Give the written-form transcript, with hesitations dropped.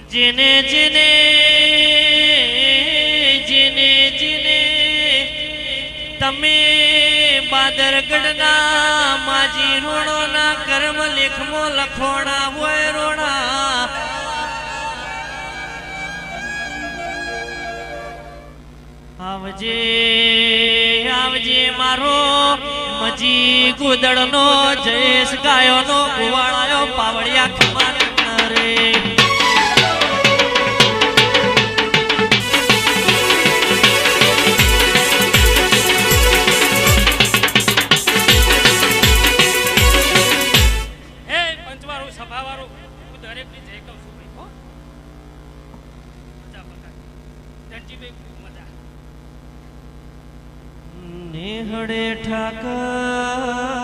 જેને જેને જેને જેને તમે બાદરગઢના માજી રોણોના કર્મ લેખમાં લખોણા હોય રોણા આવજે આવજે મારો મજી ગુદડનો જયેશ ગાયોનો કુવાળાયો પાવડિયા ખમાન રે નેહડે ઠાકર